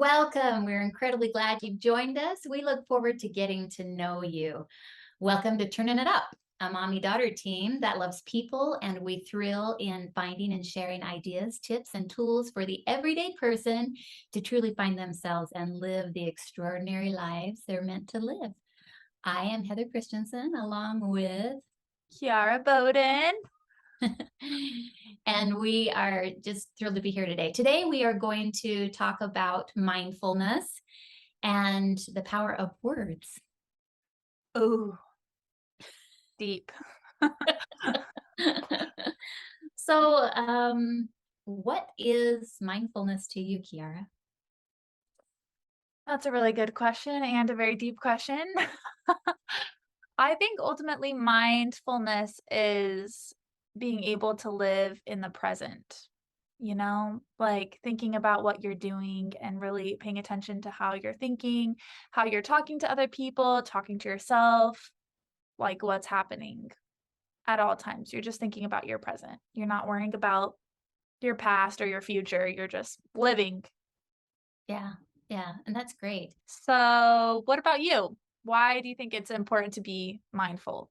Welcome. We're incredibly glad you've joined us. We look forward to getting to know you. Welcome to Turning It Up, a mommy daughter team that loves people, and we thrill in finding and sharing ideas, tips, and tools for the everyday person to truly find themselves and live the extraordinary lives they're meant to live. I am Heather Christensen, along with Kiara Bowden. and we are just thrilled to be here today. Today, we are going to talk about mindfulness and the power of words. Oh, deep. So, what is mindfulness to you, Kiara? That's a really good question and a very deep question. I think ultimately mindfulness is being able to live in the present, like thinking about what you're doing and really paying attention to how you're thinking, how you're talking to other people, talking to yourself, like what's happening at all times. You're just thinking about your present. You're not worrying about your past or your future. You're just living. Yeah, yeah, and that's great. So, what about you? Why do you think it's important to be mindful?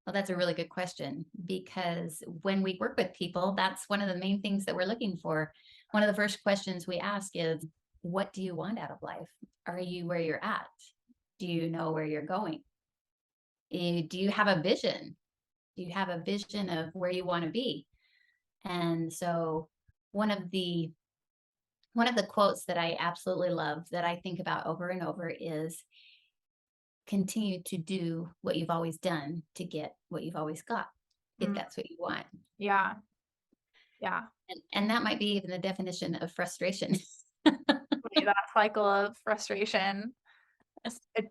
Well, that's a really good question because when we work with people, that's one of the main things that we're looking for. One of the first questions we ask is, what do you want out of life? Are you where you're at? Do you know where you're going? Do you have a vision? Do you have a vision of where you want to be? And so one of the one of the quotes that I absolutely love that I think about over and over is continue to do what you've always done to get what you've always got, if Mm, that's what you want. yeah, yeah. And that might be even the definition of frustration. Really, that cycle of frustration,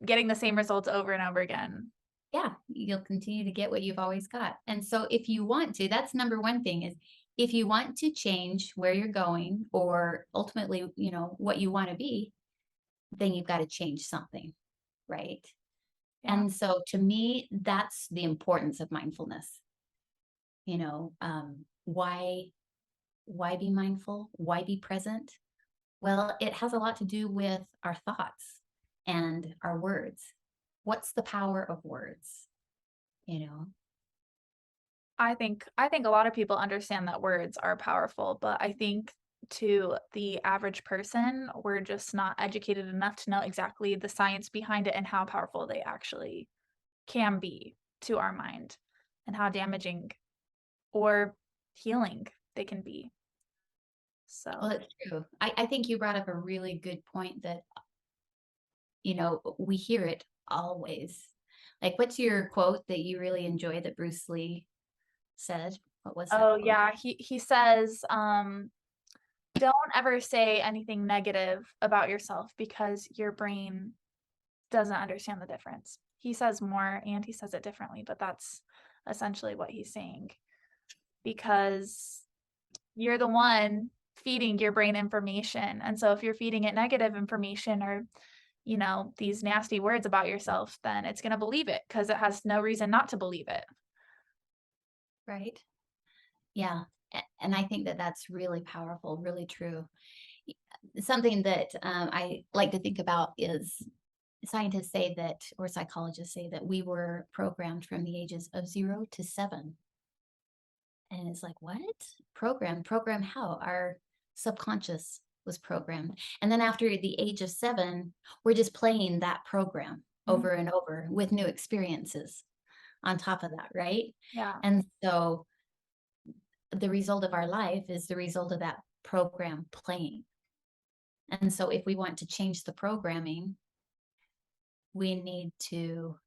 getting the same results over and over again. Yeah, you'll continue to get what you've always got. And so if you want to, that's number one thing is if you want to change where you're going or ultimately, what you want to be, then you've got to change something, right? Yeah. And so to me, that's the importance of mindfulness. Why be mindful? Why be present? Well, it has a lot to do with our thoughts and our words. What's the power of words? You know, I think a lot of people understand that words are powerful, but I think to the average person, we're just not educated enough to know exactly the science behind it and how powerful they actually can be to our mind and how damaging or healing they can be. well, So, it's true. I think you brought up a really good point that, we hear it always. Like, what's your quote that you really enjoy that Bruce Lee said? What was that oh quote? yeah, he says, don't ever say anything negative about yourself because your brain doesn't understand the difference. He says more and he says it differently, but that's essentially what he's saying because you're the one feeding your brain information. And so if you're feeding it negative information or, these nasty words about yourself, then it's going to believe it because it has no reason not to believe it. Right? Yeah. And I think that that's really powerful, really true. Something that I like to think about is scientists say that, or psychologists say that we were programmed from the ages of 0 to 7. And it's like, what? Program how? Our subconscious was programmed. And then after the age of 7, we're just playing that program Mhm. over and over with new experiences on top of that, right? Yeah. And so the result of our life is the result of that program playing. And so if we want to change the programming, we need to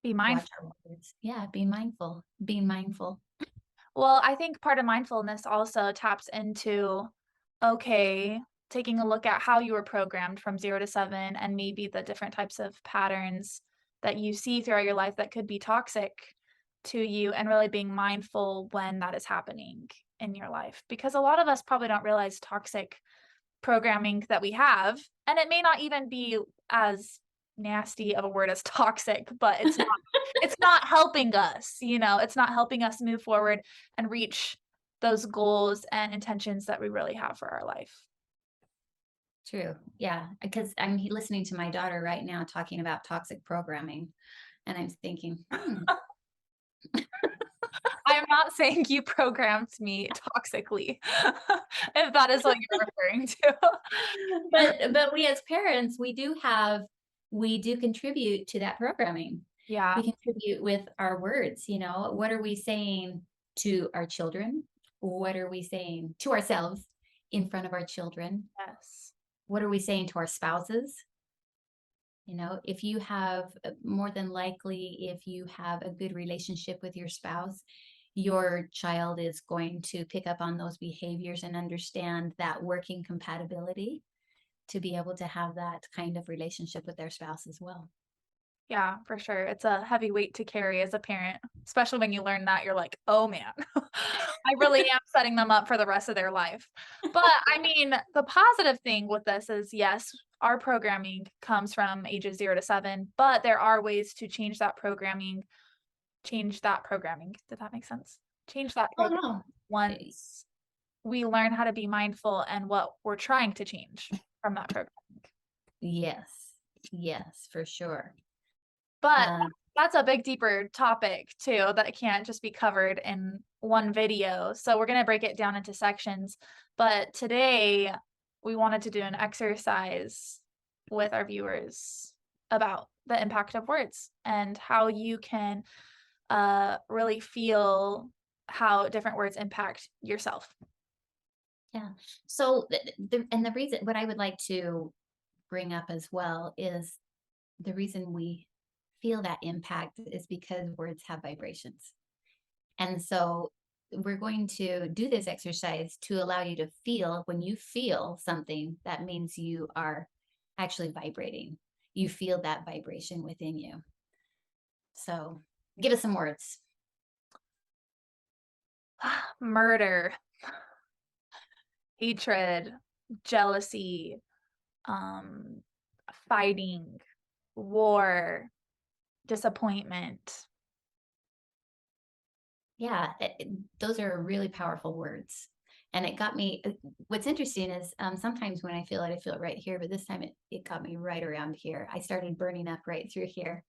Be watch mindful. our words. Yeah, be mindful, being mindful. Well, I think part of mindfulness also taps into, okay, taking a look at how you were programmed from 0 to 7 and maybe the different types of patterns that you see throughout your life that could be toxic to you and really being mindful when that is happening in your life. Because a lot of us probably don't realize toxic programming that we have, and it may not even be as nasty of a word as toxic, but it's not helping us, it's not helping us move forward and reach those goals and intentions that we really have for our life. True. Yeah. Because I'm listening to my daughter right now talking about toxic programming. And I'm thinking, I am not saying you programmed me toxically, if that is what you're referring to. but we as parents, we do contribute to that programming. Yeah, We contribute with our words, what are we saying to our children? What are we saying to ourselves in front of our children? yes. What are we saying to our spouses? If you have more than likely, if you have a good relationship with your spouse, your child is going to pick up on those behaviors and understand that working compatibility to be able to have that kind of relationship with their spouse as well. Yeah, for sure. It's a heavy weight to carry as a parent, especially when you learn that you're like, "Oh, man, I really am setting them up for the rest of their life." But, I mean, the positive thing with this is, yes, our programming comes from ages 0 to 7, but there are ways to change that programming. Did that make sense? Change that Oh programming no. once we learn how to be mindful and what we're trying to change from that program. Yes. Yes, for sure. But Um, that's a big deeper topic too that can't just be covered in one video. So we're gonna break it down into sections. But today we wanted to do an exercise with our viewers about the impact of words and how you can really feel how different words impact yourself. yeah. So and the reason what I would like to bring up as well is the reason we feel that impact is because words have vibrations. And so we're going to do this exercise to allow you to feel when you feel something, that means you are actually vibrating. You feel that vibration within you. So give us some words. Murder, hatred, jealousy, um, fighting, war, disappointment. Yeah, those are really powerful words. And it got me. What's interesting is sometimes when I feel it, I feel it right here, but this time it got me right around here. I started burning up right through here.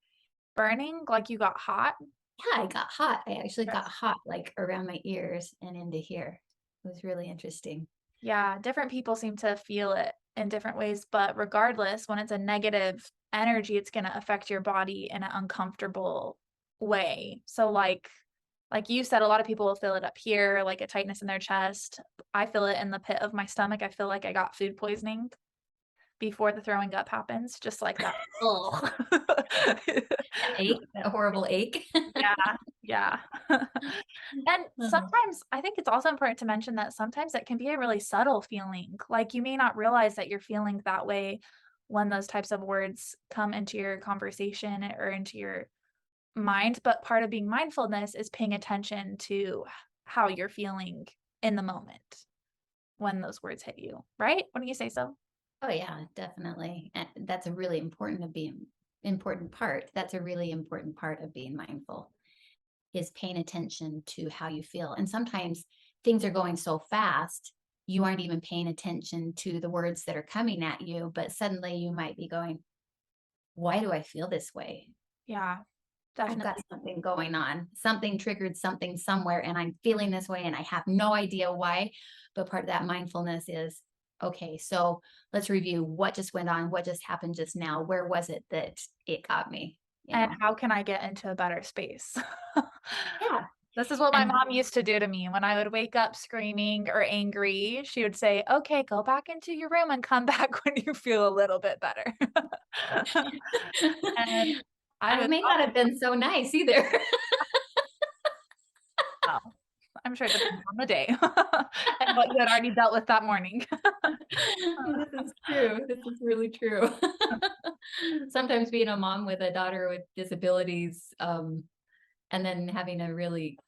Burning, like you got hot? Yeah, I got hot. I actually got Yes. hot like around my ears and into here. It was really interesting. Yeah, different people seem to feel it in different ways, but regardless, when it's a negative energy, it's gonna affect your body in an uncomfortable way. So, like you said, a lot of people will feel it up here, like a tightness in their chest. I feel it in the pit of my stomach. I feel like I got food poisoning before the throwing up happens, just like that. Ugh. That ache, that horrible ache. Yeah, yeah. And Uh-huh. sometimes I think it's also important to mention that sometimes it can be a really subtle feeling. Like, you may not realize that you're feeling that way when those types of words come into your conversation or into your mind, but part of being mindfulness is paying attention to how you're feeling in the moment when those words hit you, right? Wouldn't you say so? Oh yeah, definitely. And that's a really important part. That's a really important part of being mindful is paying attention to how you feel. And sometimes things are going so fast, you aren't even paying attention to the words that are coming at you, but suddenly you might be going, why do I feel this way? Yeah, I've got definitely. something going on. Something triggered something somewhere, and I'm feeling this way, and I have no idea why. But part of that mindfulness is okay, so let's review what just went on, what just happened just now. Where was it that it got me? You And know, how can I get into a better space? yeah. This is what my And mom used to do to me when I would wake up screaming or angry. She would say, "Okay, go back into your room and come back when you feel a little bit better." And I I was may not have been so nice either. well, I'm sure it depends on the day and what you had already dealt with that morning. This is true. This is really true. Sometimes being a mom with a daughter with disabilities, and then having a really,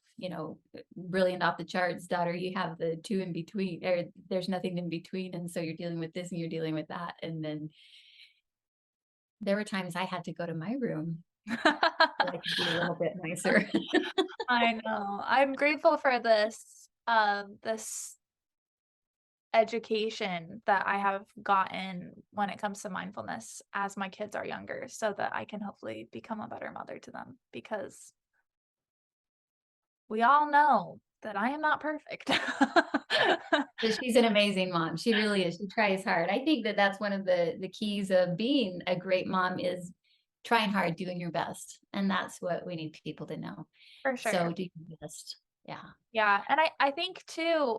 brilliant off the charts daughter, you have the two in between, or there's nothing in between. And so you're dealing with this and you're dealing with that. And then there were times I had to go to my room so I could be a little bit nicer. I know. I'm grateful for this education that I have gotten when it comes to mindfulness as my kids are younger so that I can hopefully become a better mother to them because we all know that I am not perfect. But she's an amazing mom. She really is. She tries hard. I think that that's one of the keys of being a great mom is trying hard, doing your best. And that's what we need people to know. For sure. So do your best. Yeah. Yeah, and I think too,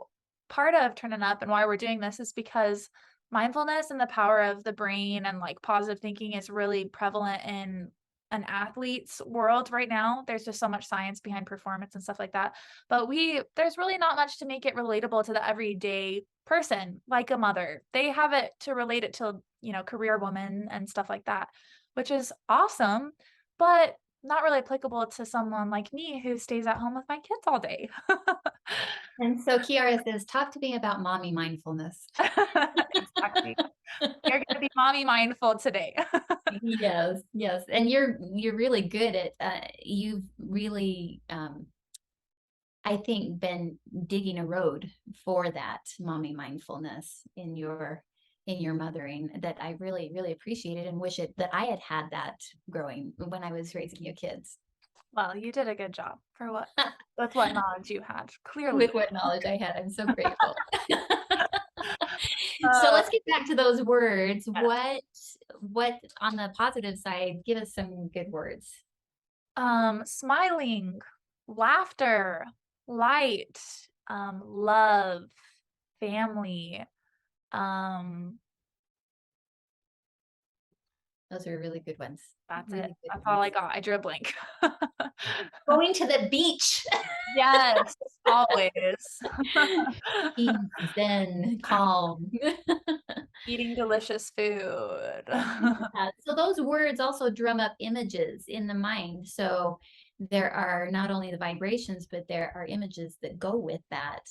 part of turning up and why we're doing this is because mindfulness and the power of the brain and like positive thinking is really prevalent in an athlete's world right now. There's just so much science behind performance and stuff like that. But there's really not much to make it relatable to the everyday person, like a mother. They have it to relate it to, career woman and stuff like that, which is awesome. But not really applicable to someone like me who stays at home with my kids all day. And so Kiara says, talk to me about mommy mindfulness. Exactly. You're gonna be mommy mindful today. Yes, yes. And you're really good at you've really I think been digging a road for that mommy mindfulness in your mothering that I really, really appreciated and wish it that I had had that growing when I was raising your kids. Well, you did a good job for with what knowledge you had, clearly. With what knowledge I had. I'm so grateful. So Uh, let's get back to those words. yes. What on the positive side, give us some good words. Smiling, laughter, light, love, family, um, Those are really good ones. that's it. Really good That's all I ones. got. I drew a blank. Going to the beach. Yes, always. Peace, zen, calm. Eating delicious food. Yeah. So those words also drum up images in the mind. So there are not only the vibrations, but there are images that go with that.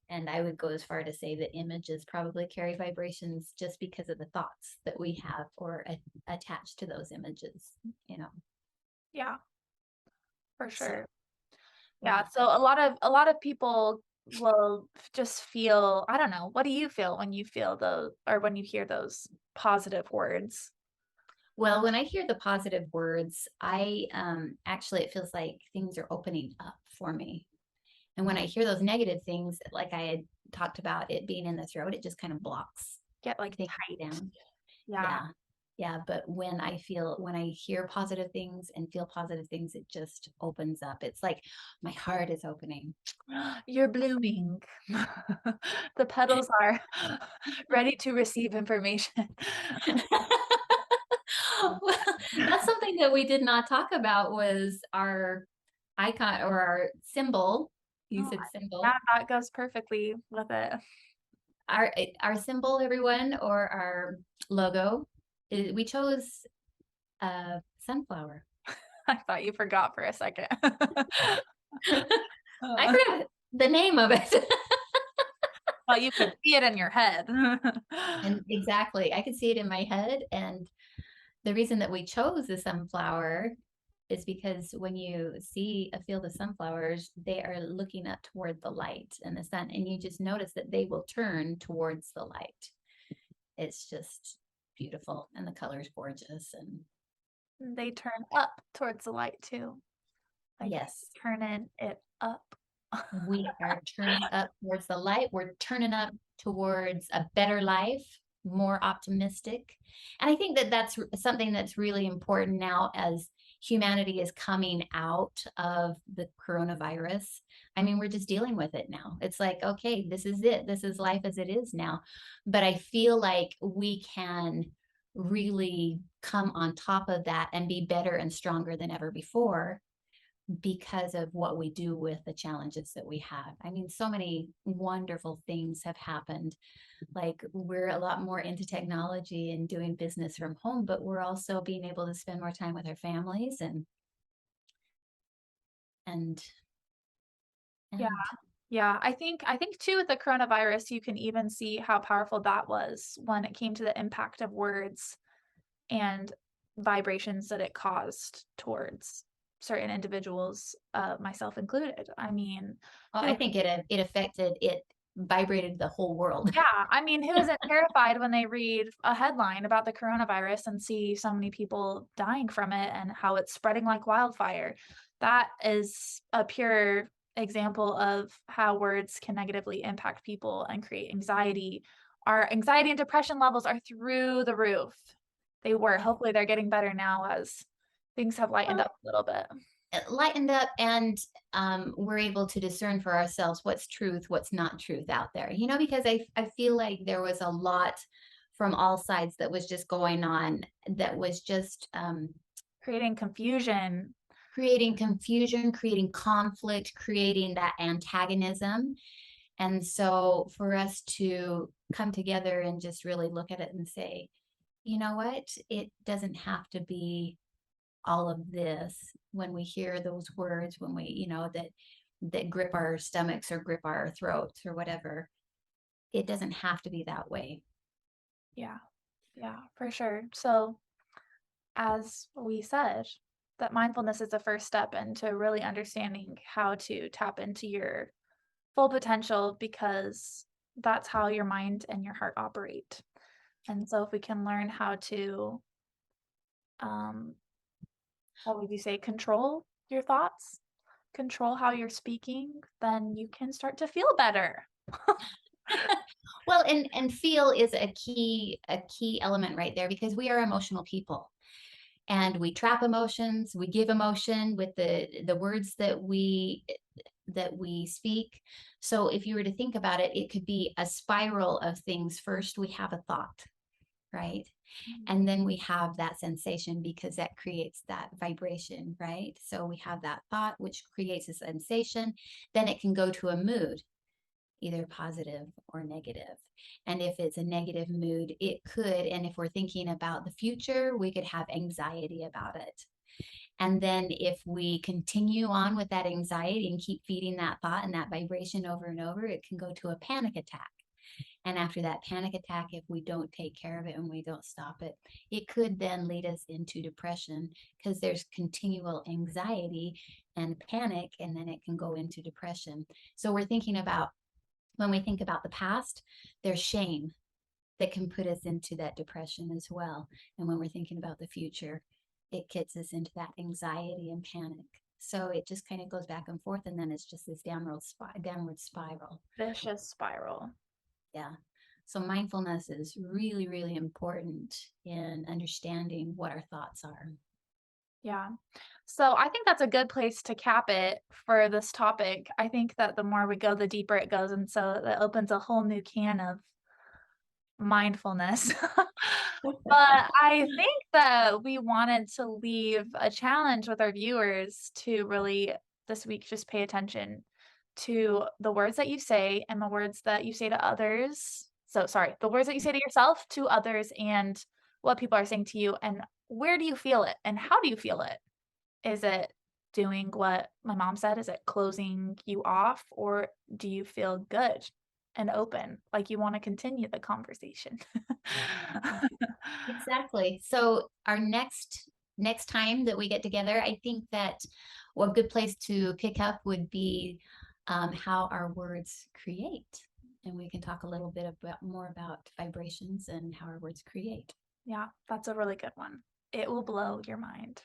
And I would go as far to say that images probably carry vibrations just because of the thoughts that we have or attached to those images, you know. Yeah, for So, sure. yeah. Yeah, so a lot of people will just feel, I don't know, what do you feel when you feel those or when you hear those positive words? Well, when I hear the positive words, I actually it feels like things are opening up for me. And when I hear those negative things, like I had talked about it being in the throat, it just kind of blocks Get like things tight. down. Yeah. Yeah. Yeah. But when I hear positive things and feel positive things, it just opens up. It's like my heart is opening. You're blooming. The petals are ready to receive information. Well, that's something that we did not talk about was our icon or our symbol. You Oh, said yeah, symbol. that goes perfectly with it. Our symbol, everyone, or our logo. We chose sunflower. I thought you forgot for a second. I forgot the name of it. Well, you could see it in your head. And exactly, I could see it in my head. And the reason that we chose the sunflower is because when you see a field of sunflowers, they are looking up toward the light and the sun, and you just notice that they will turn towards the light. It's just beautiful, and the color's gorgeous. And They turn up towards the light too. Like yes, turning it up. we are turning up towards the light. We're turning up towards a better life, more optimistic. And I think that that's something that's really important now as humanity is coming out of the coronavirus. I mean, we're just dealing with it now. It's like, okay, this is it. This is life as it is now. But I feel like we can really come on top of that and be better and stronger than ever before because of what we do with the challenges that we have. I mean, so many wonderful things have happened. Like we're a lot more into technology and doing business from home, but we're also being able to spend more time with our families and Yeah. and Yeah. I think too with the coronavirus, you can even see how powerful that was when it came to the impact of words and vibrations that it caused towards certain individuals, myself included. I mean, well, I who think it affected it vibrated the whole world. Yeah, I mean, who isn't terrified when they read a headline about the coronavirus and see so many people dying from it and how it's spreading like wildfire? That is a pure example of how words can negatively impact people and create anxiety. Our anxiety and depression levels are through the roof. They were. Hopefully, they're getting better now as things have lightened Well, up a little bit. it lightened up, and we're able to discern for ourselves what's truth, what's not truth out there. Because I feel like there was a lot from all sides that was just going on, that was just Creating confusion. creating confusion, creating conflict, creating that antagonism. And so for us to come together and just really look at it and say, you know what, it doesn't have to be all of this. When we hear those words, when we, that grip our stomachs or grip our throats or whatever, it doesn't have to be that way. Yeah, yeah, for sure. So, as we said, that mindfulness is the first step into really understanding how to tap into your full potential because that's how your mind and your heart operate. And so, if we can learn how to, um, what would you say, control your thoughts, control how you're speaking, then you can start to feel better. Well, and feel is a key element right there, because we are emotional people, and we trap emotions, we give emotion with the words that we speak. So if you were to think about it, it could be a spiral of things. First we have a thought, right? And then we have that sensation, because that creates that vibration, right? So we have that thought, which creates a sensation. Then it can go to a mood, either positive or negative. And if it's a negative mood, it could, and if we're thinking about the future, we could have anxiety about it. And then if we continue on with that anxiety and keep feeding that thought and that vibration over and over, it can go to a panic attack. And after that panic attack, if we don't take care of it and we don't stop it, it could then lead us into depression, because there's continual anxiety and panic, and then it can go into depression. So we're thinking about, when we think about the past, there's shame that can put us into that depression as well. And when we're thinking about the future, it gets us into that anxiety and panic. So it just kind of goes back and forth, and then it's just this downward spiral. Vicious spiral. Yeah. So mindfulness is really, really important in understanding what our thoughts are. Yeah. So I think that's a good place to cap it for this topic. I think that the more we go, the deeper it goes. And so that opens a whole new can of mindfulness. But I think that we wanted to leave a challenge with our viewers to really this week just pay attention to the words that you say and the words that you say to others. So, sorry, the words that you say to yourself, to others, and what people are saying to you. And where do you feel it? And how do you feel it? Is it doing what my mom said? Is it closing you off? Or do you feel good and open, like you want to continue the conversation? Exactly. So our next time that we get together, I think that a good place to pick up would be how our words create, and we can talk a little bit about more about vibrations and how our words create. Yeah, that's a really good one. It will blow your mind.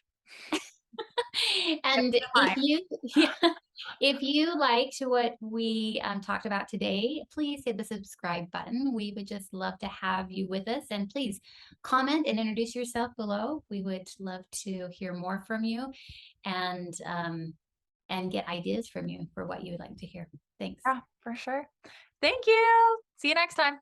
And if Fine. you yeah, if you liked what we talked about today, please hit the subscribe button. We would just love to have you with us, and please comment and introduce yourself below. We would love to hear more from you, and get ideas from you for what you would like to hear. Thanks. Yeah, for sure. Thank you. See you next time.